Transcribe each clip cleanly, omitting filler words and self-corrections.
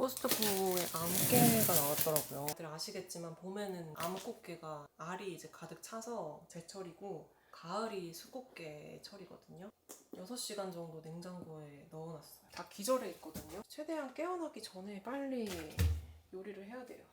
코스트코에 암깨가 나왔더라고요. 다들 아시겠지만 봄에는 암꽃게가 알이 이제 가득 차서 제철이고 가을이 수꽃게 철이거든요. 6시간 정도 냉장고에 넣어놨어요. 다 기절해 있거든요. 최대한 깨어나기 전에 빨리 요리를 해야 돼요.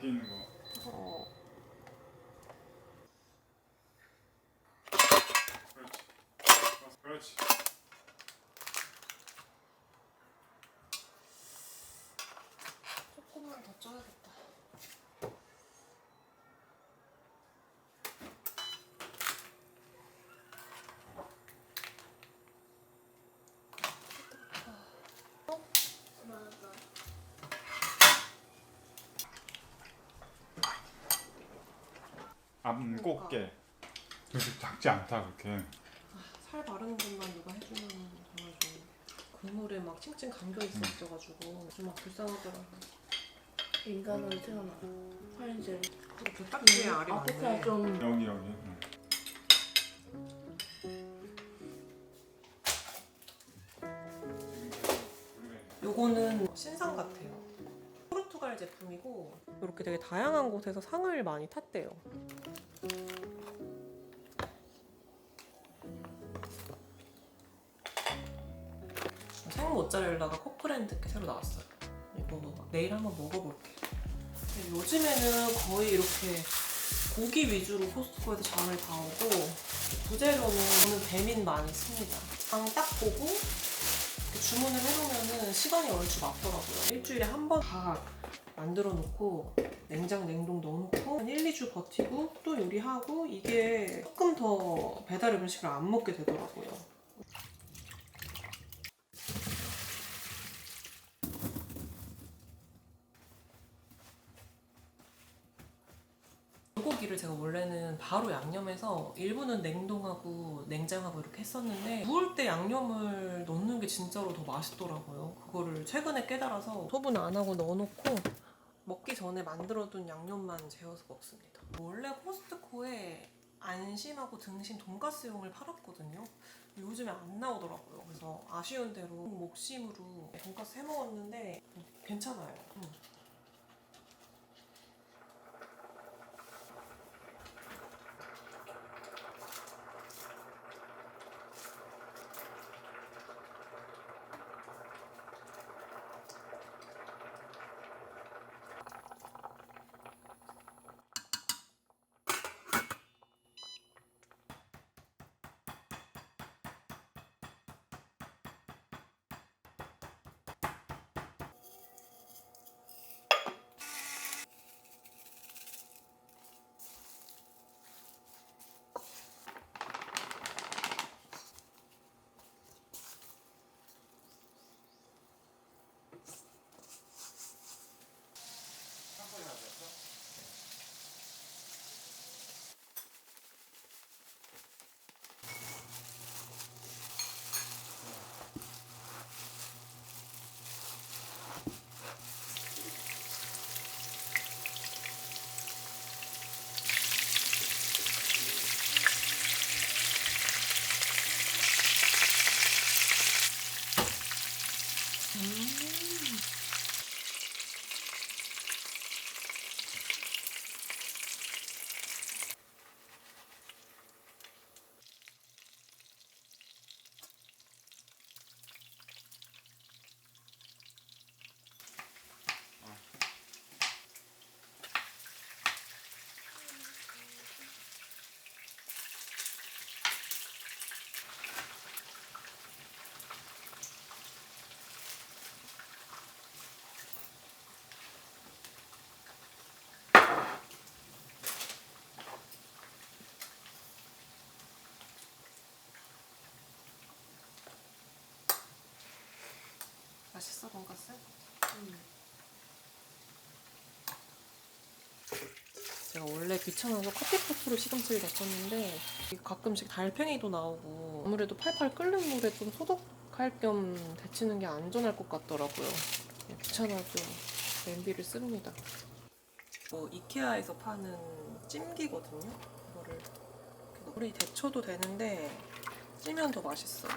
있는 거. 그렇지. 조금만 더 쪄야겠다. 암꽃게. 그렇게 작지 않다 그렇게. 살 바르는 것만 누가 해주면 정말 좋은데 국물에 막 칭칭 감겨 있었어가지고 좀 불쌍하더라고요. 인간으로 태어나 살인죄. 그 딱지에 알이 아프리카 많네. 좀 여기. 응. 요거는 신상 같아요. 포르투갈 제품이고 이렇게 되게 다양한 곳에서 상을 많이 탔대요. 생 모짜렐라가 코프랜드 게 새로 나왔어요. 이거 내일 한번 먹어볼게요. 요즘에는 거의 이렇게 고기 위주로 코스트코에서 장을 봐오고 부재료는 저는 배민 많이 씁니다. 장 딱 보고 주문을 해놓으면 시간이 얼추 맞더라고요. 일주일에 한 번 다 만들어 놓고 냉장 냉동 넣어놓고 한 1, 2주 버티고 또 요리하고 이게 조금 더 배달 음식을 안 먹게 되더라고요. 불고기를 제가 원래는 바로 양념해서 일부는 냉동하고 냉장하고 이렇게 했었는데 구울 때 양념을 넣는 게 진짜로 더 맛있더라고요. 그거를 최근에 깨달아서 소분 안 하고 넣어놓고 먹기 전에 만들어둔 양념만 재워서 먹습니다. 원래 코스트코에 안심하고 등심 돈가스용을 팔았거든요. 요즘에 안 나오더라고요. 그래서 아쉬운 대로 목심으로 돈가스 해 먹었는데 괜찮아요. 맛있어, 돈가스? 제가 원래 귀찮아서 커피포트로 시금치를 넣었는데 가끔씩 달팽이도 나오고 아무래도 팔팔 끓는 물에 좀 소독할 겸 데치는 게 안전할 것 같더라고요. 그냥 귀찮아도 냄비를 씁니다. 이케아에서 파는 찜기거든요. 이거를 물이 데쳐도 되는데 찌면 더 맛있어요.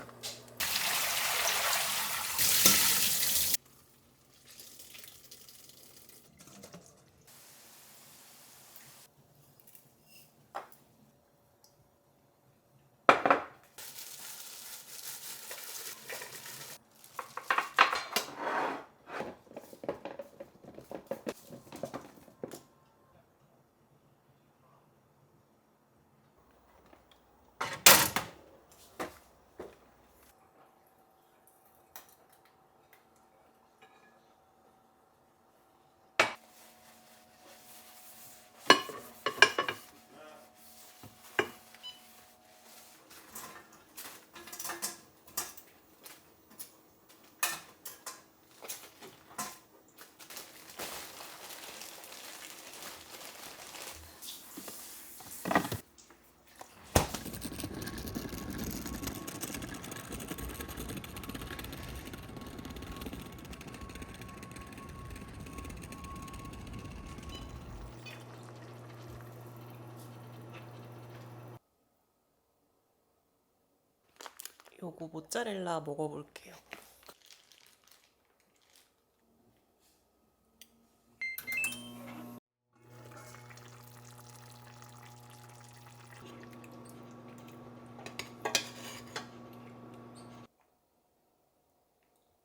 요거 모짜렐라 먹어볼게요.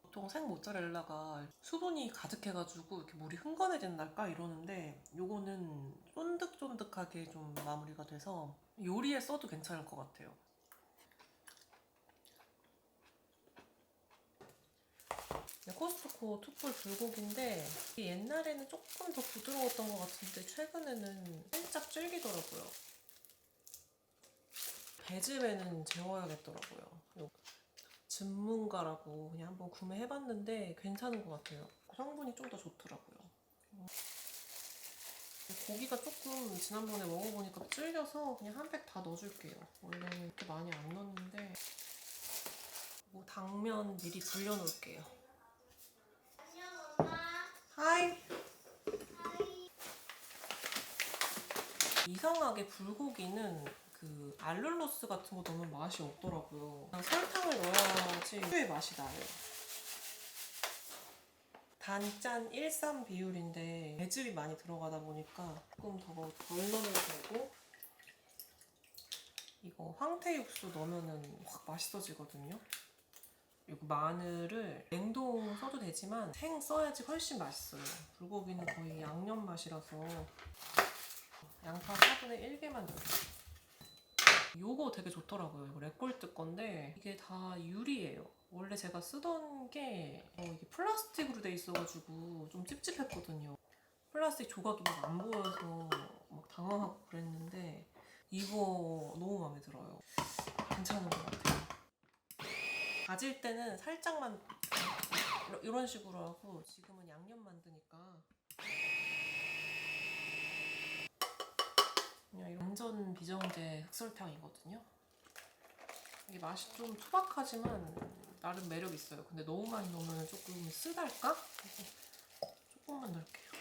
보통 생 모짜렐라가 수분이 가득해가지고 이렇게 물이 흥건해진달까 이러는데 요거는 쫀득쫀득하게 좀 마무리가 돼서 요리에 써도 괜찮을 것 같아요. 코스트코 투뿔 불고기인데 옛날에는 조금 더 부드러웠던 것 같은데 최근에는 살짝 질기더라고요. 배즙에는 재워야겠더라고요. 전문가라고 그냥 한번 구매해봤는데 괜찮은 것 같아요. 성분이 좀 더 좋더라고요. 고기가 조금 지난번에 먹어보니까 질겨서 그냥 한 팩 다 넣어줄게요. 원래는 이렇게 많이 안 넣었는데 당면 미리 불려놓을게요. 하이. 이상하게 불고기는 그 알룰로스 같은 거 넣으면 맛이 없더라고요. 그냥 설탕을 넣어야지 수의 맛이 나요. 단짠 1:3 비율인데 배즙이 많이 들어가다 보니까 조금 더 덜 넣으면 되고, 이거 황태육수 넣으면 확 맛있어지거든요. 그리고 마늘을 냉동 써도 되지만 생 써야지 훨씬 맛있어요. 불고기는 거의 양념 맛이라서 양파 4분의 1개만 넣어요. 요거 되게 좋더라고요. 이거 레꼴트 건데 이게 다 유리예요. 원래 제가 쓰던 게 이게 플라스틱으로 돼 있어가지고 좀 찝찝했거든요. 플라스틱 조각이 막 안 보여서 막 당황하고 그랬는데 이거 너무 마음에 들어요. 괜찮은 것 같아요. 다질 때는 살짝만 이런 식으로 하고, 지금은 양념 만드니까 그냥 완전 비정제 흑설탕이거든요. 이게 맛이 좀 투박하지만 나름 매력 있어요. 근데 너무 많이 넣으면 조금 쓰달까? 그래서 조금만 넣을게요.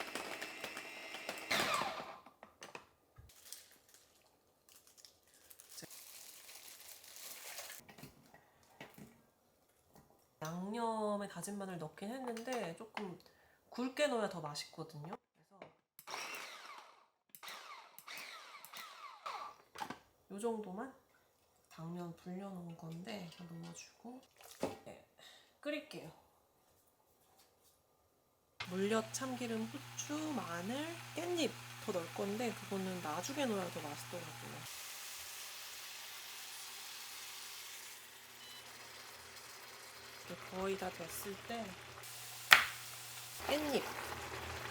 양념에 다진 마늘 넣긴 했는데 조금 굵게 넣어야 더 맛있거든요. 그래서 이 정도만 당면 불려놓은 건데 넣어주고 끓일게요. 물엿, 참기름, 후추, 마늘, 깻잎 더 넣을 건데 그거는 나중에 넣어야 더 맛있더라고요. 거의 다 됐을 때 깻잎,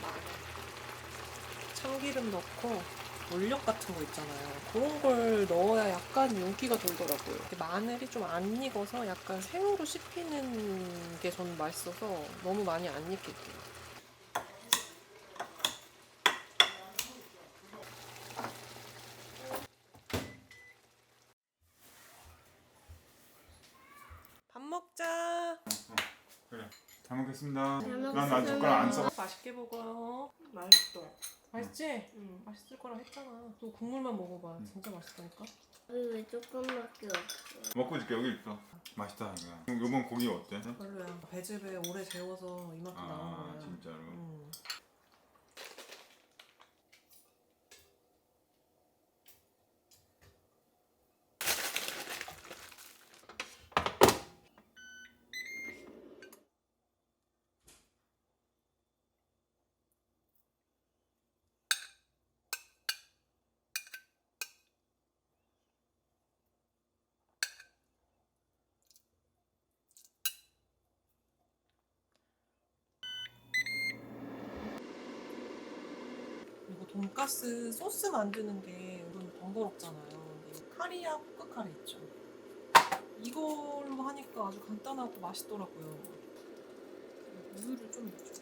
마늘, 참기름 넣고 원력 같은 거 있잖아요. 그런 걸 넣어야 약간 윤기가 돌더라고요. 근데 마늘이 좀 안 익어서 약간 생으로 씹히는 게 저는 맛있어서 너무 많이 안 익힐게요. 밥 먹자. 그래. 잘 먹겠습니다. 잘 난 먹겠습니다. 젓가락 안 써. 맛있게 먹어요. 맛있어. 맛있지? 응. 맛있을 거라 했잖아. 너 국물만 먹어봐. 진짜 맛있다니까. 왜 조금밖에 없어? 먹고 줄게. 여기 있어. 맛있다 이거. 그럼 요번 고기 어때? 별로야. 배즙에 오래 재워서 이만큼 나온 아 거야. 진짜로. 이거 돈가스 소스 만드는 게 은근 번거롭잖아요. 근데 카리아 포크 카레 있죠. 이걸로 하니까 아주 간단하고 맛있더라고요. 우유를 좀 넣어줘.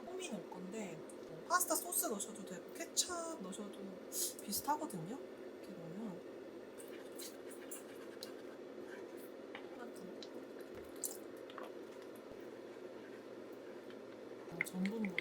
홈이 넣을 건데 뭐 파스타 소스 넣으셔도 되고 케찹 넣으셔도 비슷하거든요. 이렇게 넣으면 전분물.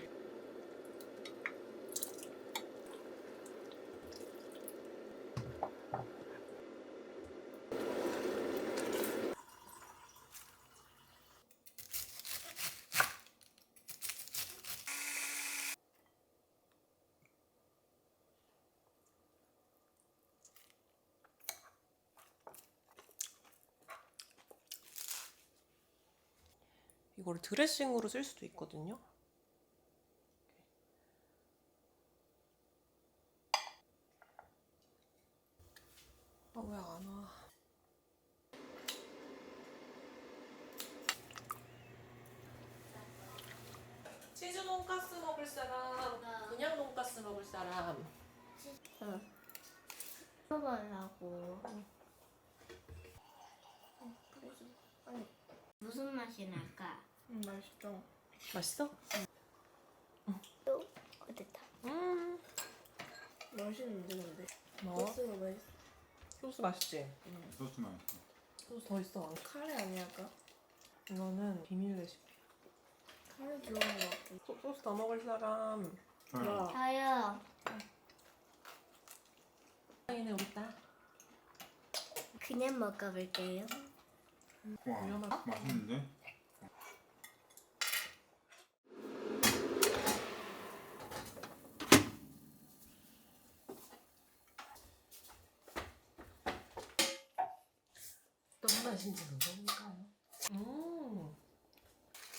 이거를 드레싱으로 쓸 수도 있거든요. 아, 왜 안 와? 치즈 돈가스 먹을 사람, 그냥 돈가스 먹을 사람. 먹으려고. 무슨 맛이 날까? 맛있죠. 맛있어? 어땠다? 맛있는데 근데. 뭐? 소스가 맛있어. 소스 맛있지? 소스 맛있어. 소스 더 있어. 카레 아니야 아까? 이거는 비밀 레시피. 카레 좋아하는 것 같아. 소스 더 먹을 사람. 야. 저요. 이네 우리 딸. 그냥 먹어볼게요. 와 위험하다. 맛있는데? 어떤 맛인지 모르니까요.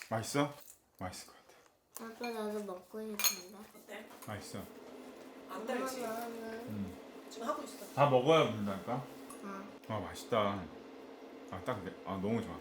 맛있어? 맛있을 것 같아. 아빠 나도 먹고 싶은데. 어때? 맛있어. 안 달지? 엄마는 지금 하고 있어. 다 먹어야 된다니까. 어. 아 맛있다. 아 딱 아 너무 좋아.